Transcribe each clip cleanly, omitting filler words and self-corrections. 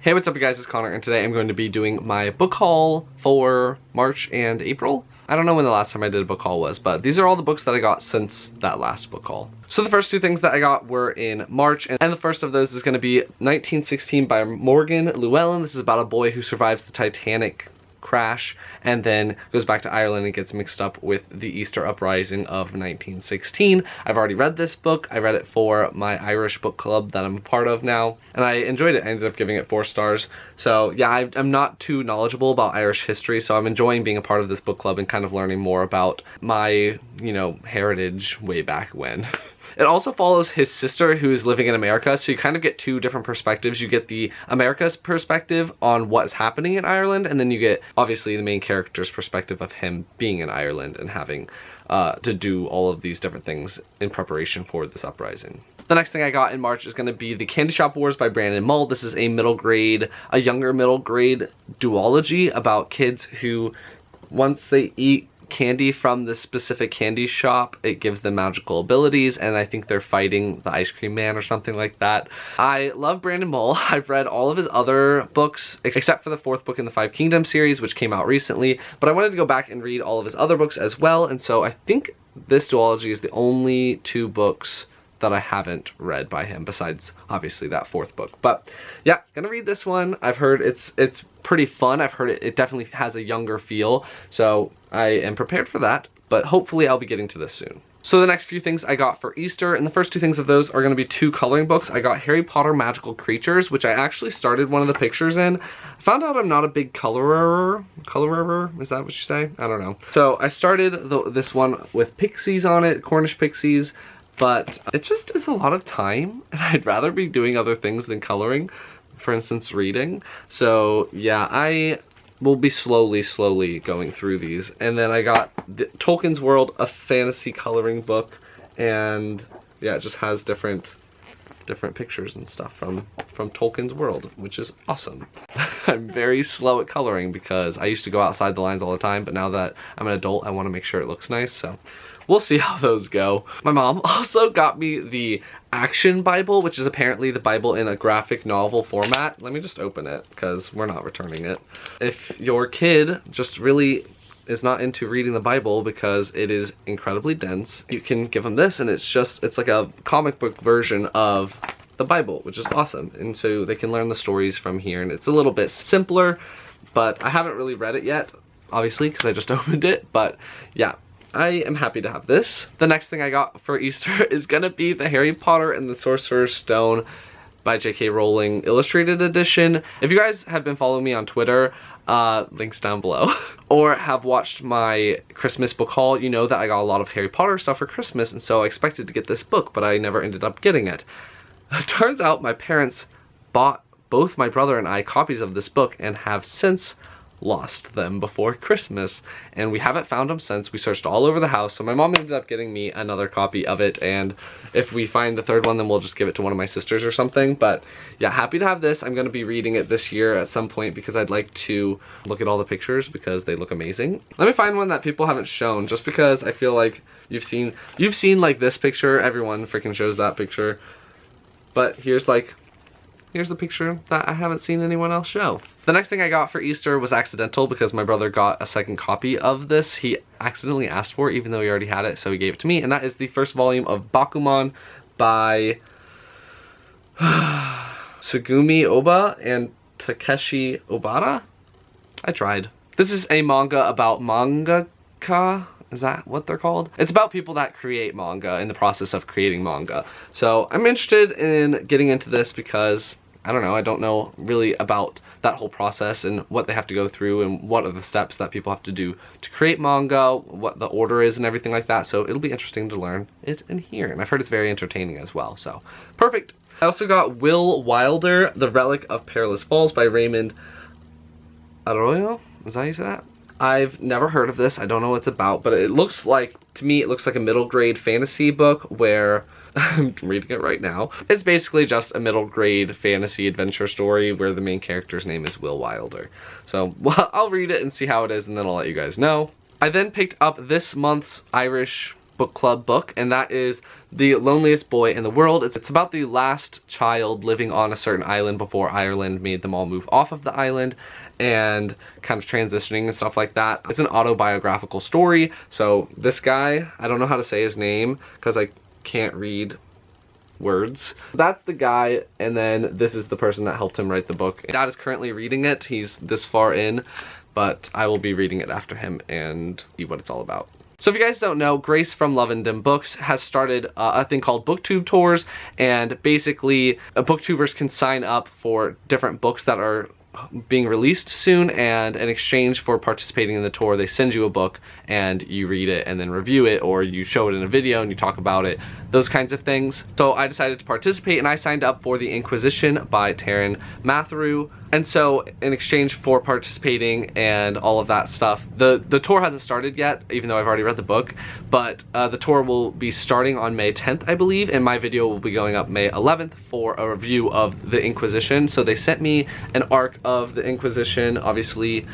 Hey, what's up you guys, it's Connor, and today I'm going to be doing my book haul for March and April. I don't know when the last time I did a book haul was, but these are all the books that I got since that last book haul. So the first two things that I got were in March, and the first of those is going to be 1916 by Morgan Llewellyn. This is about a boy who survives the Titanic crash and then goes back to Ireland and gets mixed up with the Easter Uprising of 1916. I've already read this book. I read it for my Irish book club that I'm a part of now, and I enjoyed it. I ended up giving it 4 stars. So yeah, I'm not too knowledgeable about Irish history, so I'm enjoying being a part of this book club and kind of learning more about my, heritage way back when. It also follows his sister who is living in America, so you kind of get 2 different perspectives. You get the America's perspective on what's happening in Ireland, and then you get, obviously, the main character's perspective of him being in Ireland and having to do all of these different things in preparation for this uprising. The next thing I got in March is going to be The Candy Shop Wars by Brandon Mull. This is a younger middle grade duology about kids who, once they eat candy from this specific candy shop, it gives them magical abilities, and I think they're fighting the ice cream man or something like that. I love Brandon Mull. I've read all of his other books except for the 4th book in the 5 Kingdoms series, which came out recently, but I wanted to go back and read all of his other books as well, and so I think this duology is the only 2 books that I haven't read by him, besides obviously that 4th book. But yeah, gonna read this one. I've heard it's pretty fun. I've heard it definitely has a younger feel, so I am prepared for that, but hopefully I'll be getting to this soon. So the next few things I got for Easter, and the first 2 things of those are going to be 2 coloring books. I got Harry Potter Magical Creatures, which I actually started one of the pictures in. I found out I'm not a big colorer, is that what you say? I don't know. So I started this one with pixies on it, Cornish pixies, but it just is a lot of time, and I'd rather be doing other things than coloring, for instance reading. So yeah, I will be slowly going through these. And then I got Tolkien's World, a fantasy coloring book, and yeah, it just has different pictures and stuff from Tolkien's World, which is awesome. I'm very slow at coloring because I used to go outside the lines all the time, but now that I'm an adult, I want to make sure it looks nice, so we'll see how those go. My mom also got me the Action Bible, which is apparently the Bible in a graphic novel format. Let me just open it because we're not returning it. If your kid just really is not into reading the Bible because it is incredibly dense, you can give them this, and it's like a comic book version of the Bible, which is awesome. And so they can learn the stories from here, and it's a little bit simpler, but I haven't really read it yet, obviously, because I just opened it. But yeah, I am happy to have this. The next thing I got for Easter is gonna be the Harry Potter and the Sorcerer's Stone by J.K. Rowling Illustrated Edition. If you guys have been following me on Twitter, links down below, or have watched my Christmas book haul, you know that I got a lot of Harry Potter stuff for Christmas, and so I expected to get this book, but I never ended up getting it. It turns out my parents bought both my brother and I copies of this book and have since lost them before Christmas, and we haven't found them since. We searched all over the house, so my mom ended up getting me another copy of it, and if we find the 3rd one, then we'll just give it to one of my sisters or something. But yeah, happy to have this. I'm going to be reading it this year at some point because I'd like to look at all the pictures because they look amazing. Let me find one that people haven't shown, just because I feel like you've seen like this picture. Everyone freaking shows that picture, but here's the picture that I haven't seen anyone else show. The next thing I got for Easter was accidental because my brother got a 2nd copy of this. He accidentally asked for it even though he already had it, so he gave it to me, and that is the 1st volume of Bakuman by Sugumi Oba and Takeshi Obata? I tried. This is a manga about mangaka. Is that what they're called? It's about people that create manga in the process of creating manga. So I'm interested in getting into this because I don't know really about that whole process and what they have to go through and what are the steps that people have to do to create manga, what the order is and everything like that. So it'll be interesting to learn it in here. And I've heard it's very entertaining as well, so perfect. I also got Will Wilder, The Relic of Perilous Falls by Raymond Arroyo. Is that how you say that? I've never heard of this. I don't know what it's about, but it looks like, to me, it looks like a middle grade fantasy book where I'm reading it right now. It's basically just a middle grade fantasy adventure story where the main character's name is Will Wilder. So, well, I'll read it and see how it is, and then I'll let you guys know. I then picked up this month's Irish book club book, and that is The Loneliest Boy in the World. It's about the last child living on a certain island before Ireland made them all move off of the island, and kind of transitioning and stuff like that. It's an autobiographical story. So this guy, I don't know how to say his name because I can't read words. That's the guy, and then this is the person that helped him write the book. Dad is currently reading it. He's this far in, but I will be reading it after him and see what it's all about. So if you guys don't know, Grace from Love and Dim Books has started a thing called BookTube Tours, and basically booktubers can sign up for different books that are being released soon, and in exchange for participating in the tour, they send you a book and you read it and then review it, or you show it in a video and you talk about it, those kinds of things. So I decided to participate, and I signed up for the Inquisition by Taryn Matheru. And so in exchange for participating and all of that stuff, the tour hasn't started yet, even though I've already read the book, but the tour will be starting on May 10th, I believe, and my video will be going up May 11th for a review of the Inquisition. So they sent me an arc of the Inquisition. Obviously,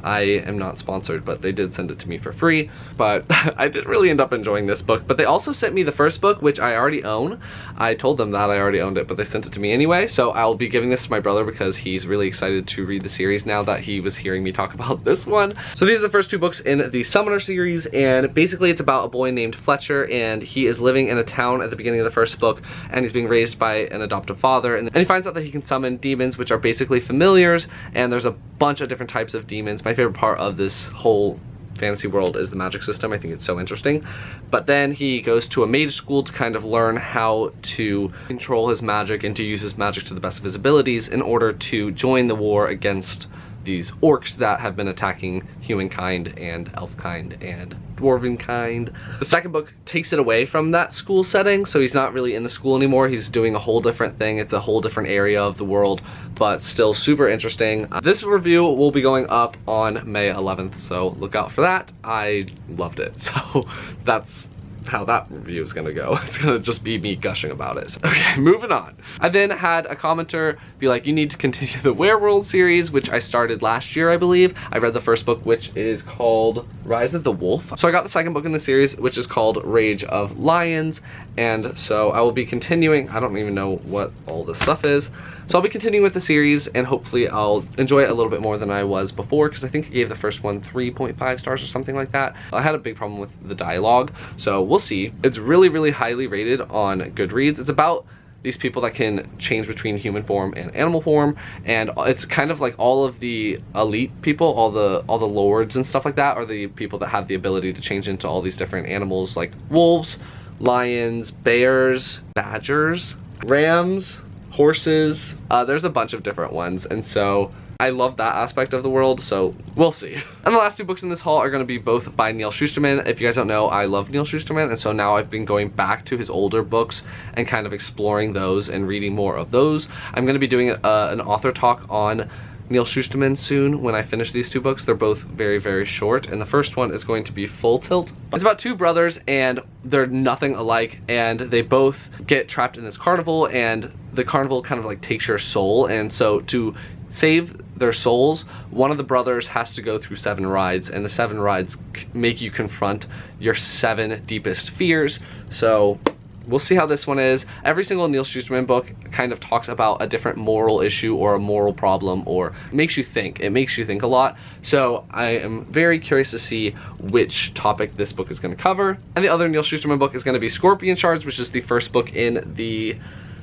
I am not sponsored, but they did send it to me for free. But I did really end up enjoying this book. But they also sent me the first book, which I already own. I told them that I already owned it, but they sent it to me anyway. So I'll be giving this to my brother because he's really excited to read the series now that he was hearing me talk about this one. So these are the first two books in the Summoner series, and basically it's about a boy named Fletcher, and he is living in a town at the beginning of the first book, and he's being raised by an adoptive father, and he finds out that he can summon demons, which are basically familiars, and there's a bunch of different types of demons. My favorite part of this whole fantasy world is the magic system. I think it's so interesting. But then he goes to a mage school to kind of learn how to control his magic and to use his magic to the best of his abilities in order to join the war against these orcs that have been attacking humankind and elfkind and dwarvenkind. The second book takes it away from that school setting, so he's not really in the school anymore. He's doing a whole different thing. It's a whole different area of the world, but still super interesting. This review will be going up on May 11th, so look out for that. I loved it, so that's how that review is gonna go. It's gonna just be me gushing about it. So, okay, moving on. I then had a commenter be like, you need to continue the Werewolf series, which I started last year, I believe. I read the first book, which is called Rise of the Wolf. So I got the second book in the series, which is called Rage of Lions, and so I will be continuing. I don't even know what all this stuff is. So I'll be continuing with the series, and hopefully I'll enjoy it a little bit more than I was before, because I think I gave the first one 3.5 stars or something like that. I had a big problem with the dialogue, so we'll see. It's really, really highly rated on Goodreads. It's about these people that can change between human form and animal form, and it's kind of like all of the elite people, all the lords and stuff like that, are the people that have the ability to change into all these different animals, like wolves, lions, bears, badgers, rams, horses. There's a bunch of different ones, and so I love that aspect of the world, so we'll see. And the last two books in this haul are going to be both by Neal Shusterman. If you guys don't know, I love Neal Shusterman, and so now I've been going back to his older books and kind of exploring those and reading more of those. I'm going to be doing an author talk on Neal Shusterman soon when I finish these two books. They're both very, very short, and the first one is going to be Full Tilt. It's about two brothers, and they're nothing alike, and they both get trapped in this carnival, and the carnival kind of like takes your soul, and so to save their souls, one of the brothers has to go through 7 rides, and the 7 rides make you confront your 7 deepest fears. So we'll see how this one is. Every single Neal Shusterman book kind of talks about a different moral issue or a moral problem, or makes you think. It makes you think a lot. So I am very curious to see which topic this book is going to cover. And the other Neal Shusterman book is going to be Scorpion Shards, which is the first book in the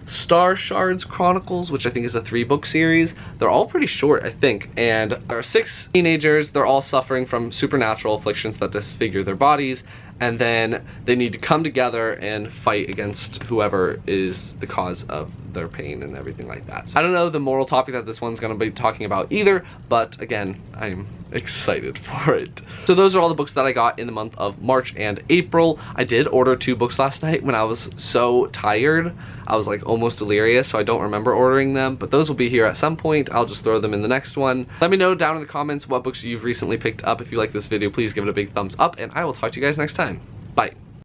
Star Shards Chronicles, which I think is a 3-book series. They're all pretty short, I think, and there are 6 teenagers. They're all suffering from supernatural afflictions that disfigure their bodies, and then they need to come together and fight against whoever is the cause of their pain and everything like that. So I don't know the moral topic that this one's going to be talking about either, but again, I'm excited for it. So those are all the books that I got in the month of March and April. I did order 2 books last night when I was so tired. I was like almost delirious, so I don't remember ordering them, but those will be here at some point. I'll just throw them in the next one. Let me know down in the comments what books you've recently picked up. If you like this video, please give it a big thumbs up, and I will talk to you guys next time. Bye.